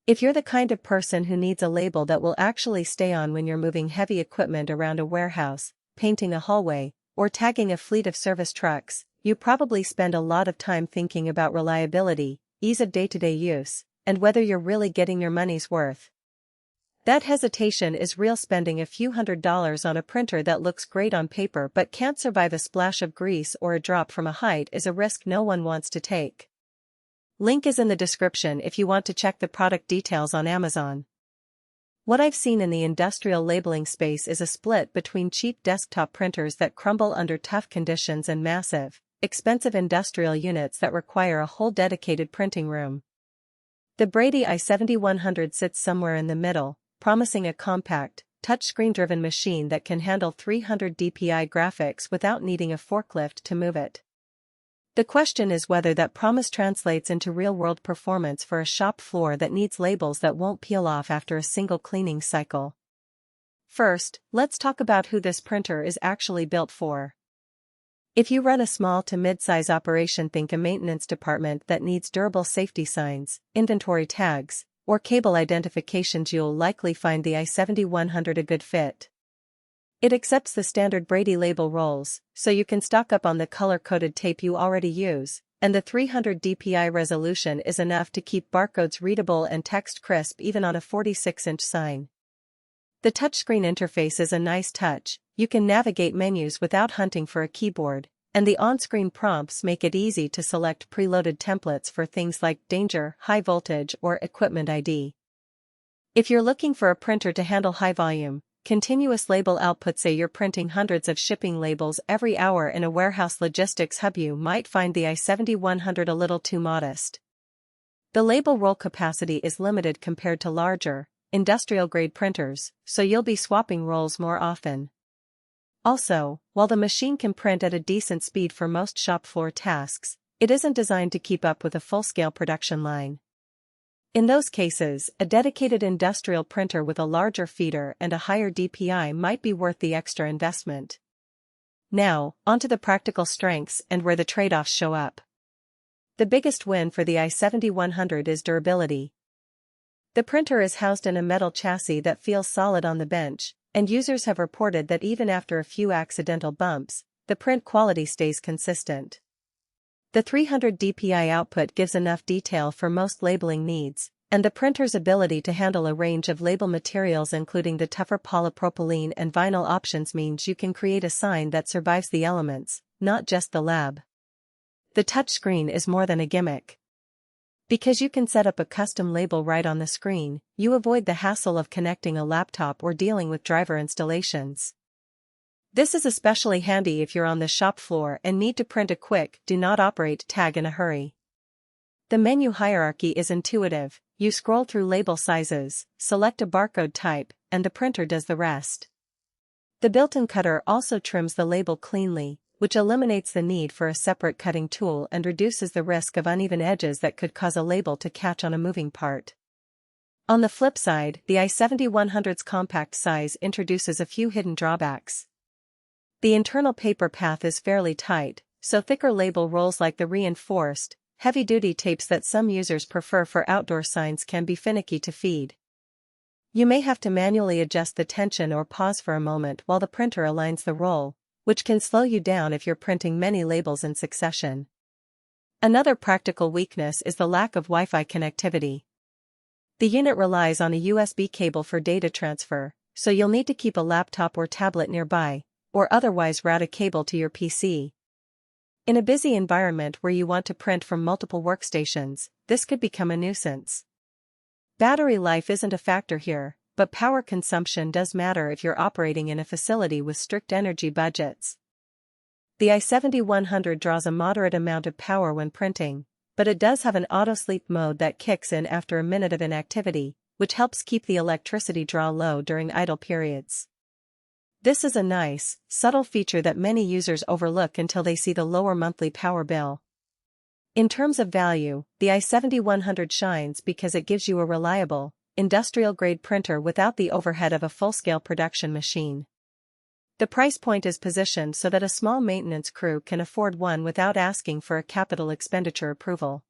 If you're the kind of person who needs a label that will actually stay on when you're moving heavy equipment around a warehouse, painting a hallway, or tagging a fleet of service trucks, you probably spend a lot of time thinking about reliability, ease of day-to-day use, and whether you're really getting your money's worth. That hesitation is real. Spending a few $100s on a printer that looks great on paper but can't survive a splash of grease or a drop from a height is a risk no one wants to take. Link is in the description if you want to check the product details on Amazon. What I've seen in the industrial labeling space is a split between cheap desktop printers that crumble under tough conditions and massive, expensive industrial units that require a whole dedicated printing room. The Brady i7100 sits somewhere in the middle, promising a compact, touchscreen-driven machine that can handle 300 dpi graphics without needing a forklift to move it. The question is whether that promise translates into real-world performance for a shop floor that needs labels that won't peel off after a single cleaning cycle. First, let's talk about who this printer is actually built for. If you run a small to mid-size operation, think a maintenance department that needs durable safety signs, inventory tags, or cable identifications, you'll likely find the i7100 a good fit. It accepts the standard Brady label rolls, so you can stock up on the color-coded tape you already use, and the 300 dpi resolution is enough to keep barcodes readable and text crisp even on a 46-inch sign. The touchscreen interface is a nice touch. You can navigate menus without hunting for a keyboard, and the on-screen prompts make it easy to select preloaded templates for things like danger, high voltage, or equipment ID. If you're looking for a printer to handle high volume, continuous label output, say you're printing hundreds of shipping labels every hour in a warehouse logistics hub, you might find the i7100 a little too modest. The label roll capacity is limited compared to larger, industrial-grade printers, so you'll be swapping rolls more often. Also, while the machine can print at a decent speed for most shop floor tasks, it isn't designed to keep up with a full-scale production line. In those cases, a dedicated industrial printer with a larger feeder and a higher DPI might be worth the extra investment. Now, onto the practical strengths and where the trade-offs show up. The biggest win for the i7100 is durability. The printer is housed in a metal chassis that feels solid on the bench, and users have reported that even after a few accidental bumps, the print quality stays consistent. The 300 dpi output gives enough detail for most labeling needs, and the printer's ability to handle a range of label materials including the tougher polypropylene and vinyl options means you can create a sign that survives the elements, not just the lab. The touchscreen is more than a gimmick. Because you can set up a custom label right on the screen, you avoid the hassle of connecting a laptop or dealing with driver installations. This is especially handy if you're on the shop floor and need to print a quick, do-not-operate tag in a hurry. The menu hierarchy is intuitive. You scroll through label sizes, select a barcode type, and the printer does the rest. The built-in cutter also trims the label cleanly, which eliminates the need for a separate cutting tool and reduces the risk of uneven edges that could cause a label to catch on a moving part. On the flip side, the i7100's compact size introduces a few hidden drawbacks. The internal paper path is fairly tight, so thicker label rolls like the reinforced, heavy-duty tapes that some users prefer for outdoor signs can be finicky to feed. You may have to manually adjust the tension or pause for a moment while the printer aligns the roll, which can slow you down if you're printing many labels in succession. Another practical weakness is the lack of Wi-Fi connectivity. The unit relies on a USB cable for data transfer, so you'll need to keep a laptop or tablet nearby, or otherwise route a cable to your PC. In a busy environment where you want to print from multiple workstations, this could become a nuisance. Battery life isn't a factor here, but power consumption does matter if you're operating in a facility with strict energy budgets. The i7100 draws a moderate amount of power when printing, but it does have an auto-sleep mode that kicks in after a minute of inactivity, which helps keep the electricity draw low during idle periods. This is a nice, subtle feature that many users overlook until they see the lower monthly power bill. In terms of value, the i7100 shines because it gives you a reliable, industrial-grade printer without the overhead of a full-scale production machine. The price point is positioned so that a small maintenance crew can afford one without asking for a capital expenditure approval.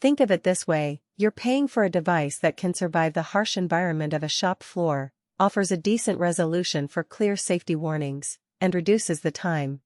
Think of it this way, you're paying for a device that can survive the harsh environment of a shop floor, offers a decent resolution for clear safety warnings, and reduces the time,